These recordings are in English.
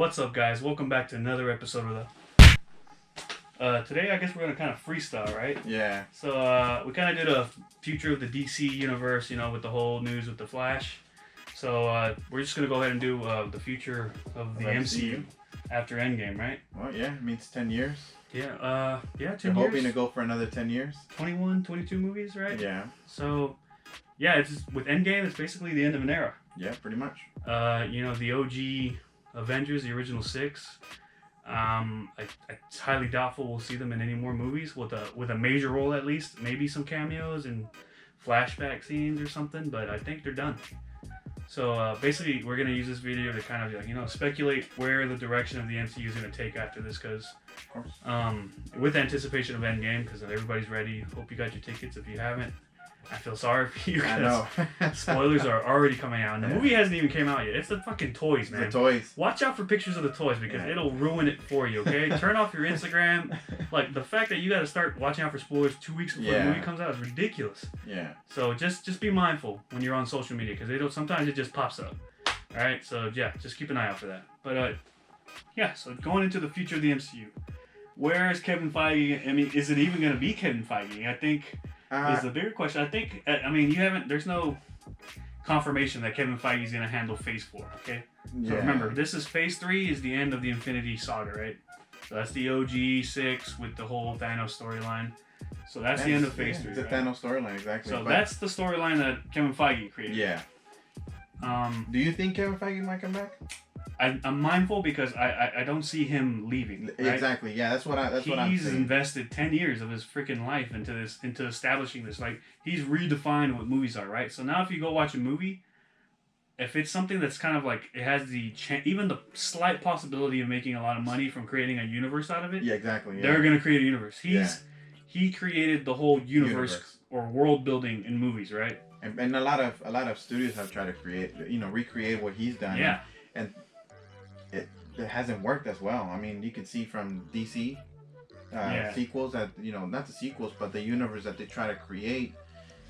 What's up, guys? Welcome back to another episode of the... today, I guess we're going to kind of freestyle, right? Yeah. So, we kind of did a future of the DC universe, you know, with the whole news with the Flash. So, we're just going to go ahead and do the future of the MCU after Endgame, right? Well, yeah, it means 10 years. Yeah, 10 You're years. hoping to go for another 10 years? 21, 22 movies, right? Yeah. So, yeah, it's just, with Endgame, it's basically the end of an era. Yeah, pretty much. You know, the OG Avengers, the original 6. It's highly doubtful we'll see them in any more movies with a major role at least. Maybe some cameos and flashback scenes or something, but I think they're done. So basically, we're gonna use this video to kind of speculate where the direction of the MCU is gonna take after this, because with anticipation of Endgame, because everybody's ready. Hope you got your tickets. If you haven't, I feel sorry for you. I know. Spoilers are already coming out, and the movie hasn't even came out yet. It's the fucking toys, man. The toys. Watch out for pictures of the toys, because it'll ruin it for you, okay? Turn off your Instagram. Like, the fact that you got to start watching out for spoilers 2 weeks before the movie comes out is ridiculous. Yeah. So just be mindful when you're on social media, because sometimes it just pops up. All right? So, yeah, just keep an eye out for that. But, yeah, so going into the future of the MCU. Where is Kevin Feige? I mean, is it even going to be Kevin Feige? I think... is the bigger question. I think, there's no confirmation that Kevin Feige is going to handle Phase 4, okay? Yeah. So remember, this is Phase 3 is the end of the Infinity Saga, right? So that's the OG 6 with the whole Thanos storyline. So that's the end of Phase 3, The right? Thanos storyline, exactly. So that's the storyline that Kevin Feige created. Yeah. Do you think Kevin Feige might come back? I'm mindful because I don't see him leaving. Right? Exactly. Yeah, that's what I'm saying. He's invested 10 years of his freaking life into establishing this. Like, he's redefined what movies are, right? So now if you go watch a movie, if it's something that's kind of like, it has even the slight possibility of making a lot of money from creating a universe out of it. Yeah, exactly. Yeah. They're going to create a universe. He created the whole universe or world building in movies, right? And a lot of studios have tried to recreate what he's done. Yeah. And it hasn't worked as well. I mean, you can see from DC sequels that, not the sequels, but the universe that they try to create.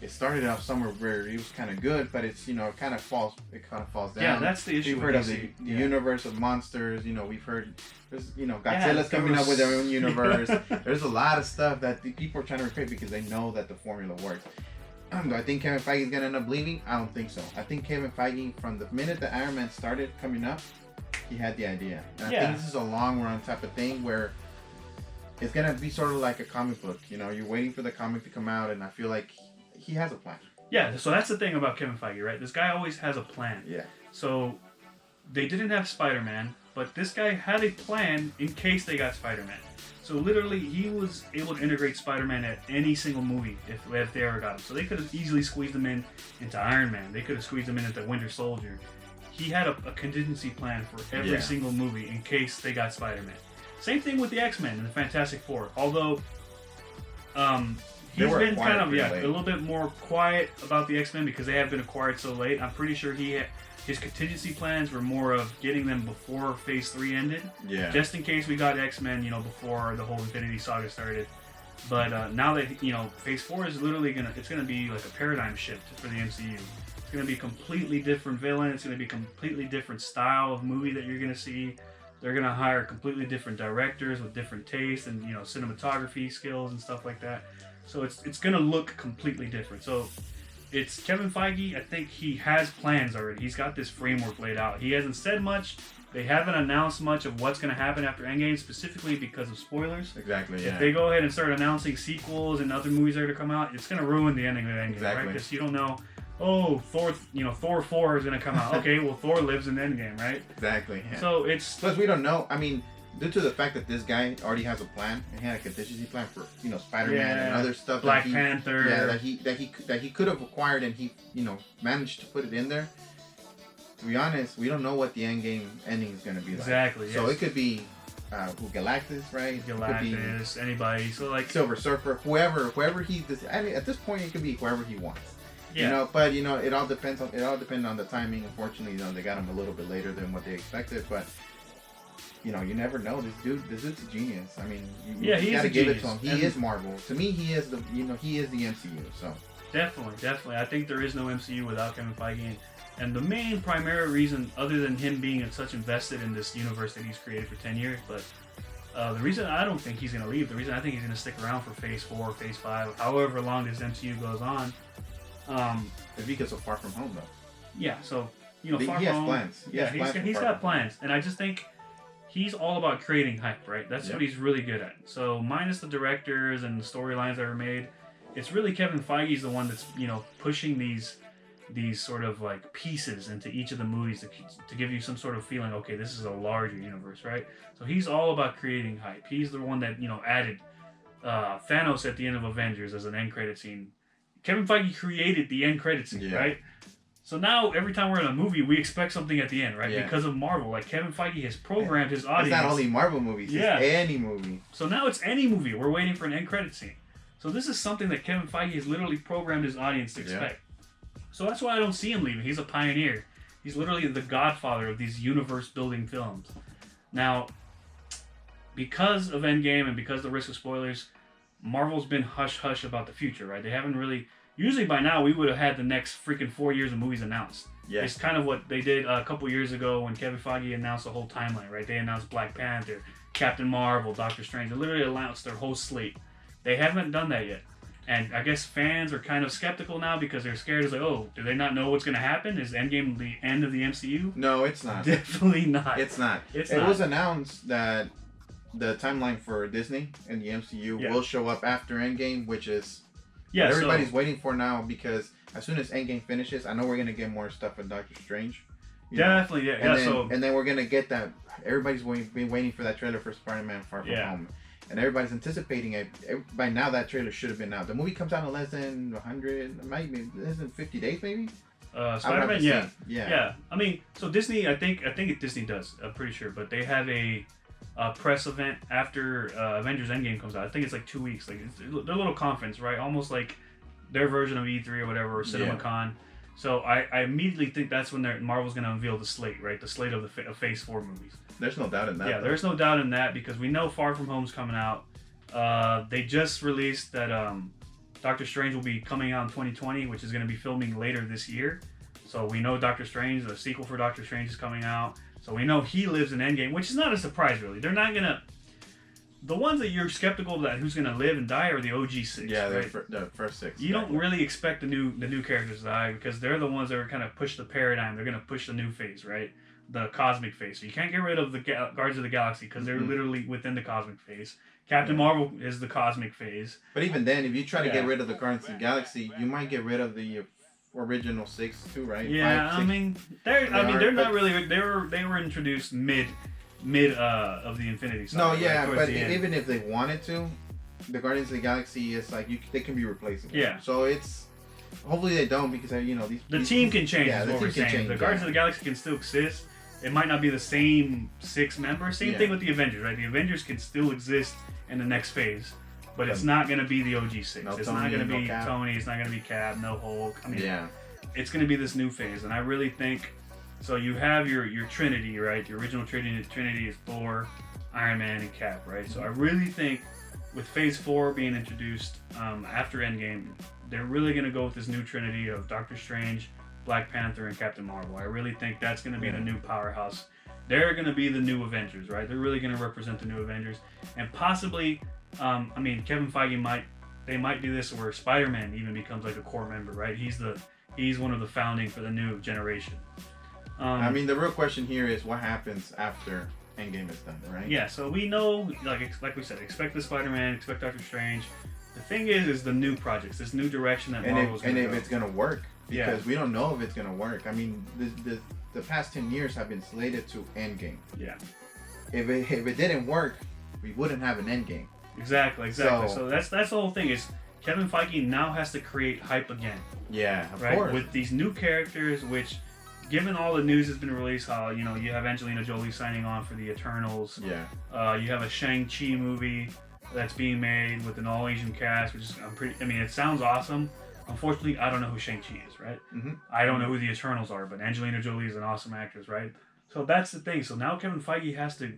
It started out somewhere where it was kind of good, but it's, it kind of falls down. Yeah, that's the issue. We've heard of the universe of monsters. We've heard there's, Godzilla's coming up with their own universe. There's a lot of stuff that the people are trying to recreate because they know that the formula works. Do I think Kevin Feige is gonna end up leaving? I don't think so. I think Kevin Feige, from the minute the Iron Man started coming up, he had the idea. And I think this is a long run type of thing where it's gonna be sort of like a comic book. You're waiting for the comic to come out, and I feel like he has a plan. Yeah, so that's the thing about Kevin Feige, right? This guy always has a plan. Yeah. So they didn't have Spider-Man, but this guy had a plan in case they got Spider-Man. So literally, he was able to integrate Spider-Man at any single movie if they ever got him. So they could have easily squeezed him into Iron Man. They could have squeezed him into Winter Soldier. He had a contingency plan for every single movie in case they got Spider-Man. Same thing with the X-Men and the Fantastic Four. Although he's been kind of a little bit more quiet about the X-Men because they have been acquired so late. I'm pretty sure his contingency plans were more of getting them before Phase 3 ended. Yeah. Just in case we got X-Men, before the whole Infinity Saga started. But now that, Phase 4 is literally gonna be like a paradigm shift for the MCU. It's gonna be a completely different villain. It's gonna be a completely different style of movie that you're gonna see. They're gonna hire completely different directors with different tastes and cinematography skills and stuff like that. So it's gonna look completely different. So it's Kevin Feige. I think he has plans already. He's got this framework laid out. He hasn't said much. They haven't announced much of what's going to happen after Endgame, specifically because of spoilers. Exactly, yeah. If they go ahead and start announcing sequels and other movies that are to come out, it's going to ruin the ending of Endgame, right? Because you don't know, Thor 4 is going to come out. Okay, well, Thor lives in Endgame, right? Exactly, yeah. So it's... Plus, we don't know. I mean, due to the fact that this guy already has a plan, and he had a contingency plan for, Spider-Man and other stuff. Black Panther. Yeah, that he could have acquired, and he, managed to put it in there. To be honest, we don't know what the Endgame ending is going to be like. Exactly. So it could be Galactus, right? Galactus, anybody. So like Silver Surfer, whoever he. I mean, at this point, it could be whoever he wants. Yeah. But it all depends on the timing. Unfortunately, they got him a little bit later than what they expected, but. You never know. This dude's a genius. I mean, you gotta give it to him. He is Marvel. To me, he is the MCU. So Definitely. I think there is no MCU without Kevin Feige. And the main primary reason, other than him being such invested in this universe that he's created for 10 years, but the reason I don't think he's going to leave, the reason I think he's going to stick around for Phase 4, Phase 5, however long this MCU goes on. If he gets so Far From Home, though. Yeah, so, he has plans. He's got plans. And I just think he's all about creating hype, right? That's what he's really good at. So, minus the directors and the storylines that are made, it's really Kevin Feige's the one that's, pushing these sort of like pieces into each of the movies to give you some sort of feeling, okay, this is a larger universe, right? So he's all about creating hype. He's the one that, added Thanos at the end of Avengers as an end credit scene. Kevin Feige created the end credit scene, right? So now every time we're in a movie, we expect something at the end, right? Yeah. Because of Marvel. Like Kevin Feige has programmed his audience. It's not only Marvel movies, it's any movie. So now it's any movie. We're waiting for an end credit scene. So this is something that Kevin Feige has literally programmed his audience to expect. So that's why I don't see him leaving. He's a pioneer. He's literally the godfather of these universe-building films. Now, because of Endgame and because of the risk of spoilers, Marvel's been hush-hush about the future, right? They haven't really... Usually by now, we would have had the next freaking 4 years of movies announced. Yeah. It's kind of what they did a couple years ago when Kevin Feige announced the whole timeline, right? They announced Black Panther, Captain Marvel, Doctor Strange. They literally announced their whole slate. They haven't done that yet. And I guess fans are kind of skeptical now because they're scared. It's like, oh, do they not know what's going to happen? Is Endgame the end of the MCU? No, it's not. Definitely not. It's not. It was announced that the timeline for Disney and the MCU will show up after Endgame, which is what everybody's waiting for now, because as soon as Endgame finishes, I know we're going to get more stuff with Doctor Strange. Definitely, and then we're going to get that. Everybody's been waiting for that trailer for Spider-Man Far From Home. And everybody's anticipating it. By now, that trailer should have been out. The movie comes out in less than 100, maybe less than 50 days, maybe. Spider-Man, yeah. I mean, so Disney, I think Disney does. I'm pretty sure, but they have a press event after Avengers Endgame comes out. I think it's like 2 weeks. Like their little conference, right? Almost like their version of E3 or whatever, or CinemaCon. So I immediately think that's when Marvel's going to unveil the slate, right? The slate of the Phase 4 movies. There's no doubt in that. Yeah, there's no doubt in that because we know Far From Home's coming out. They just released that Doctor Strange will be coming out in 2020, which is going to be filming later this year. So we know Doctor Strange, the sequel for Doctor Strange is coming out. So we know he lives in Endgame, which is not a surprise, really. They're not going to... The ones that you're skeptical that who's going to live and die are the OG 6. Yeah, right? the first 6. You don't really expect the new characters to die because they're the ones that are kind of push the paradigm. They're going to push the new phase, right? The cosmic phase. So you can't get rid of the Guardians of the Galaxy because they're literally within the cosmic phase. Captain Marvel is the cosmic phase. But even then, if you try to get rid of the Guardians of the Galaxy, you might get rid of the original 6 too, right? Yeah, 5, 6. They're not really. They were introduced mid of the Infinity Saga. No, yeah, but even if they wanted to, the Guardians of the Galaxy is like they can be replaceable. Yeah. So it's hopefully they don't because the team can change. Yeah, is what we're saying. The Guardians of the Galaxy can still exist. It might not be the same 6 members. Same thing with the Avengers, right? The Avengers can still exist in the next phase, but it's not going to be the OG 6. It's not going to be Tony. It's not going to be Cap. No Hulk. I mean, it's going to be this new phase, and I really think. So you have your Trinity, right? Your original Trinity is Thor, Iron Man, and Cap, right? So I really think with Phase 4 being introduced after Endgame, they're really going to go with this new Trinity of Doctor Strange, Black Panther, and Captain Marvel. I really think that's going to be the new powerhouse. They're going to be the new Avengers, right? They're really going to represent the new Avengers. And possibly, Kevin Feige might do this where Spider-Man even becomes like a core member, right? He's one of the founding for the new generation. The real question here is what happens after Endgame is done, right? Yeah, so we know, like we said, expect the Spider-Man, expect Doctor Strange. The thing is the new projects, this new direction that Marvel's going to go. And if it's going to work, because we don't know if it's going to work. I mean, the past 10 years have been slated to Endgame. Yeah. If it didn't work, we wouldn't have an Endgame. Exactly. So that's the whole thing is Kevin Feige now has to create hype again. Yeah, of course. With these new characters, which... Given all the news that's been released, how you have Angelina Jolie signing on for the Eternals. Yeah. You have a Shang-Chi movie that's being made with an all-Asian cast, which is it sounds awesome. Unfortunately, I don't know who Shang-Chi is, right? Mm-hmm. I don't know who the Eternals are, but Angelina Jolie is an awesome actress, right? So that's the thing. So now Kevin Feige has to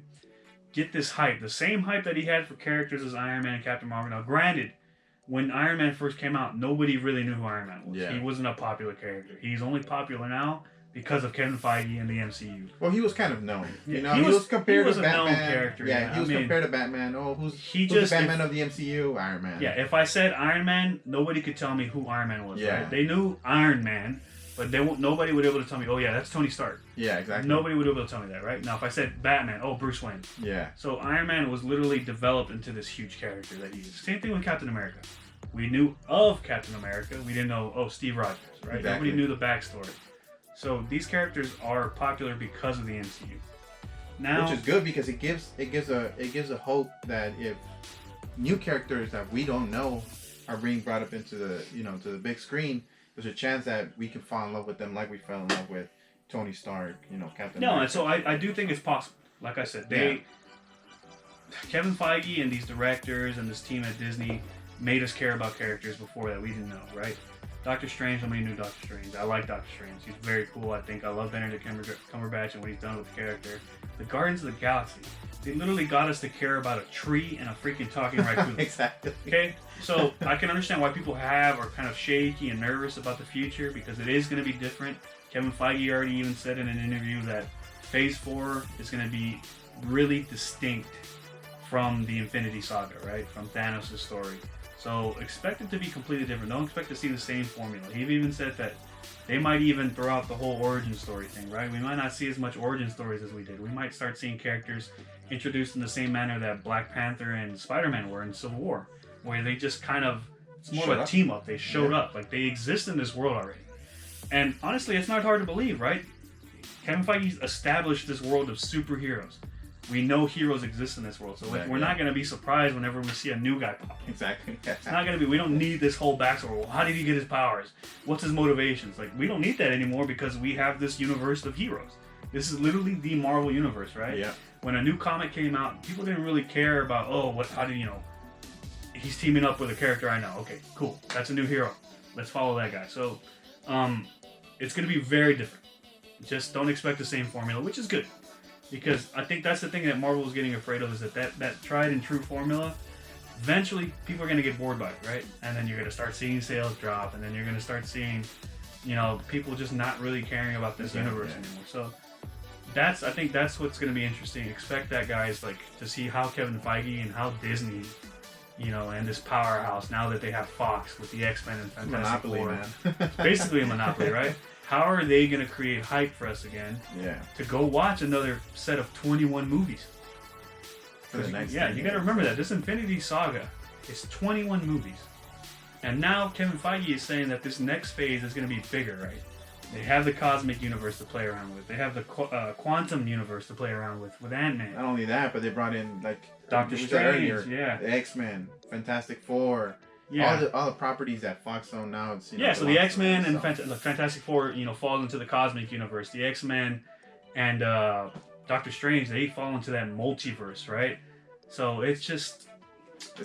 get this hype, the same hype that he had for characters as Iron Man and Captain Marvel. Now, granted, when Iron Man first came out, nobody really knew who Iron Man was. Yeah. He wasn't a popular character. He's only popular now because of Kevin Feige and the MCU. Well, he was kind of known. Yeah, You know, he was compared to Batman. Known character. Yeah, he was compared to Batman. Oh, who's the Batman of the MCU? Iron Man. Yeah, if I said Iron Man, nobody could tell me who Iron Man was. Yeah. Right? They knew Iron Man, but nobody would be able to tell me, oh yeah, that's Tony Stark. Yeah, exactly. Nobody would be able to tell me that, right? Now, if I said Batman, oh, Bruce Wayne. Yeah. So Iron Man was literally developed into this huge character that he is. Same thing with Captain America. We knew of Captain America. We didn't know, oh, Steve Rogers, right? Exactly. Nobody knew the backstory. So these characters are popular because of the MCU. Now, which is good because it gives a hope that if new characters that we don't know are being brought up into the to the big screen, there's a chance that we can fall in love with them like we fell in love with Tony Stark, Captain America. And so I do think it's possible. Like I said, Kevin Feige and these directors and this team at Disney made us care about characters before that we didn't know, right? Doctor Strange, nobody knew Doctor Strange. I like Doctor Strange. He's very cool. I love Benedict Cumberbatch and what he's done with the character. The Guardians of the Galaxy, they literally got us to care about a tree and a freaking talking raccoon. Exactly. Okay? So I can understand why people are kind of shaky and nervous about the future because it is going to be different. Kevin Feige already even said in an interview that Phase 4 is going to be really distinct from the Infinity Saga, right? From Thanos' story. So expect it to be completely different. Don't expect to see the same formula. He even said that they might even throw out the whole origin story thing, right? We might not see as much origin stories as we did. We might start seeing characters introduced in the same manner that Black Panther and Spider-Man were in Civil War, where they just kind of, it's more of a team up. They showed up. Like, they exist in this world already. And honestly, it's not hard to believe, right? Kevin Feige established this world of superheroes. We know heroes exist in this world, so we're not going to be surprised whenever we see a new guy pop in. Exactly. It's not going to be, we don't need this whole backstory. Well, how did he get his powers? What's his motivations? Like, we don't need that anymore because we have this universe of heroes. This is literally the Marvel universe, right? Yeah. When a new comic came out, people didn't really care about, how did, he's teaming up with a character I know. Okay, cool. That's a new hero. Let's follow that guy. So, it's going to be very different. Just don't expect the same formula, which is good. Because I think that's the thing that Marvel is getting afraid of, is that tried and true formula, eventually people are going to get bored by it, right? And then you're going to start seeing sales drop, and then you're going to start seeing, people just not really caring about this universe anymore. So I think that's what's going to be interesting. Expect that, guys, like, to see how Kevin Feige and how Disney, and this powerhouse, now that they have Fox with the X-Men and Fantastic Four. Monopoly, man. Basically a monopoly, right? How are they going to create hype for us again? Yeah. To go watch another set of 21 movies. For the next you got to remember that this Infinity Saga is 21 movies. And now Kevin Feige is saying that this next phase is going to be bigger, right? They have the cosmic universe to play around with. They have the quantum universe to play around with Ant-Man. Not only that, but they brought in, like, Doctor Strange, the X-Men, Fantastic Four. Yeah. All the properties that Fox own now. It's, so the X-Men and Fantastic Four, falls into the cosmic universe. The X-Men and Doctor Strange, they fall into that multiverse, right? So it's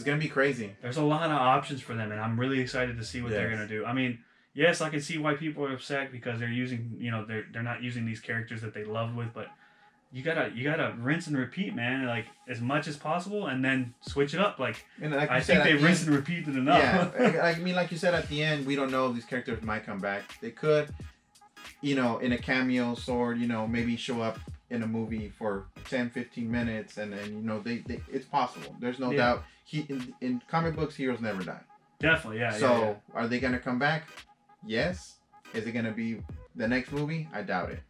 gonna be crazy. There's a lot of options for them, and I'm really excited to see what they're gonna do. I mean, yes, I can see why people are upset because they're using, they're not using these characters that they loved with, but you gotta rinse and repeat, man, like, as much as possible, and then switch it up. Like, I think they rinsed and repeated enough. Yeah, I mean, like you said, at the end, we don't know if these characters might come back. They could, in a cameo sort, maybe show up in a movie for 10, 15 minutes, and then, they it's possible. There's no doubt. In comic books, heroes never die. Definitely, yeah. So, are they gonna come back? Yes. Is it gonna be the next movie? I doubt it.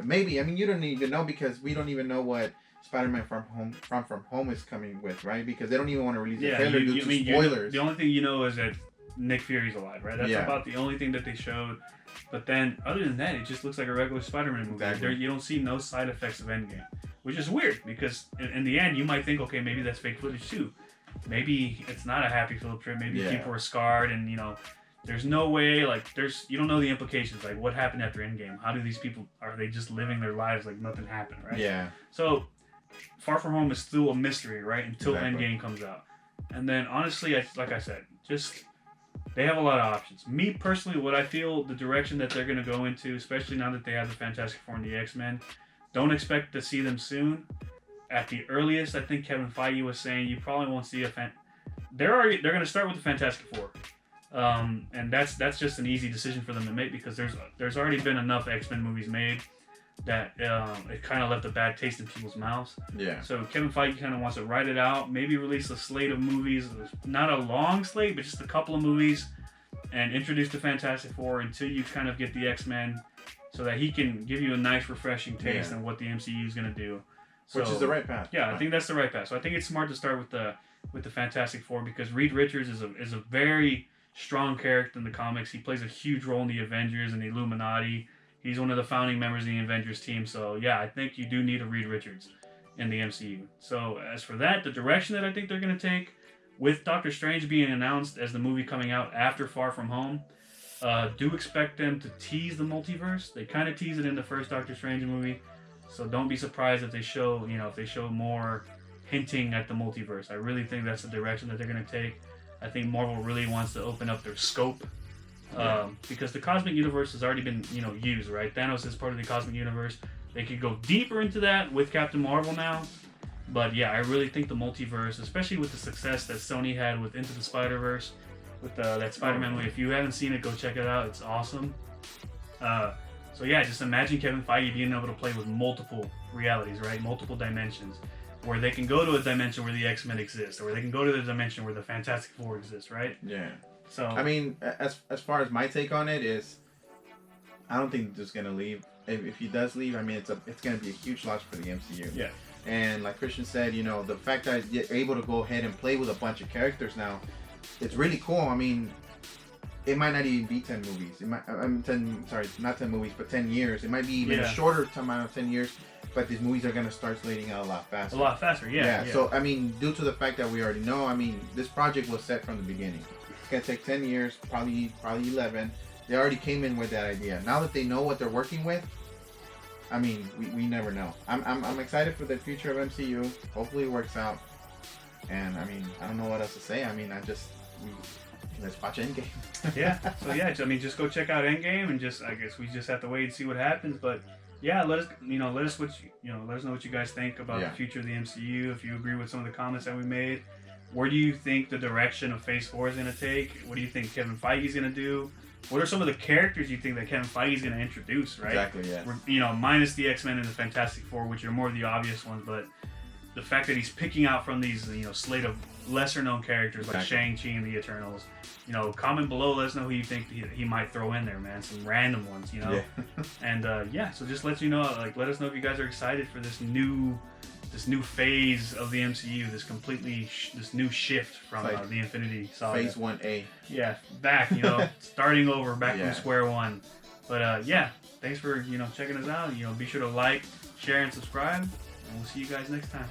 Maybe. I mean, you don't even know because we don't even know what Spider-Man From Home is coming with, right? Because they don't even want to release the trailer due to spoilers. The only thing you know is that Nick Fury's alive, right? That's about the only thing that they showed. But then, other than that, it just looks like a regular Spider-Man movie. Exactly. You don't see no side effects of Endgame, which is weird because in the end, you might think, okay, maybe that's fake footage too. Maybe it's not a happy field trip. Maybe people are scarred and, there's no way, like, you don't know the implications, like, what happened after Endgame? How do these people, are they just living their lives like nothing happened, right? Yeah. So, Far From Home is still a mystery, right, until Endgame comes out. And then, honestly, like I said, they have a lot of options. Me, personally, what I feel, the direction that they're going to go into, especially now that they have the Fantastic Four and the X-Men, don't expect to see them soon. At the earliest, I think Kevin Feige was saying, you probably won't see they're going to start with the Fantastic Four. And that's just an easy decision for them to make because there's already been enough X-Men movies made that it kind of left a bad taste in people's mouths. Yeah. So Kevin Feige kind of wants to write it out, maybe release a slate of movies, not a long slate, but just a couple of movies, and introduce the Fantastic Four until you kind of get the X-Men, so that he can give you a nice, refreshing taste on what the MCU is going to do. So, which is the right path. Yeah, I think that's the right path. So I think it's smart to start with the Fantastic Four because Reed Richards is a very strong character in the comics. He plays a huge role in the Avengers and the Illuminati. He's one of the founding members of the Avengers team. So yeah, I think you do need a Reed Richards in the MCU. So as for that, the direction that I think they're going to take, with Doctor Strange being announced as the movie coming out after Far From Home, do expect them to tease the multiverse. They kind of tease it in the first Doctor Strange movie. So don't be surprised if they show, if they show more hinting at the multiverse. I really think that's the direction that they're going to take. I think Marvel really wants to open up their scope. Because the cosmic universe has already been, used, right? Thanos is part of the cosmic universe. They could go deeper into that with Captain Marvel now. But yeah, I really think the multiverse, especially with the success that Sony had with Into the Spider-Verse, with that Spider-Man movie. If you haven't seen it, go check it out. It's awesome. So yeah, just imagine Kevin Feige being able to play with multiple realities, right? Multiple dimensions. Where they can go to a dimension where the X-Men exist, or where they can go to the dimension where the Fantastic Four exists, right? Yeah. So I mean, as far as my take on it is, I don't think he's gonna leave. If he does leave, I mean, it's gonna be a huge loss for the MCU. Yeah. And like Christian said, the fact that you're able to go ahead and play with a bunch of characters now, it's really cool. I mean, it might not even be 10 movies. It might, not 10 movies, but 10 years. It might be even a shorter amount of 10 years. But these movies are gonna start slating out a lot faster. A lot faster, yeah. So I mean, due to the fact that we already know, I mean, this project was set from the beginning. It's gonna take 10 years, probably 11. They already came in with that idea. Now that they know what they're working with, I mean, we never know. I'm excited for the future of MCU. Hopefully it works out. And I mean, I don't know what else to say. I mean, let's watch Endgame. Yeah. So yeah, just go check out Endgame, and I guess we just have to wait and see what happens. But yeah, let us know what you guys think about the future of the MCU. If you agree with some of the comments that we made, where do you think the direction of Phase 4 is going to take? What do you think Kevin Feige is going to do? What are some of the characters you think that Kevin Feige is going to introduce? Right? Exactly. Yeah. Minus the X-Men and the Fantastic Four, which are more of the obvious ones, but the fact that he's picking out from these slate of lesser known characters like Shang-Chi and the Eternals. Comment below, let us know who you think he might throw in there, man. Some random ones, Yeah. And so just let us know if you guys are excited for this new phase of the MCU, this new shift from the Infinity Saga. Phase 1A. Yeah, back, starting over, back from square one. But thanks for checking us out. Be sure to like, share, and subscribe, and we'll see you guys next time.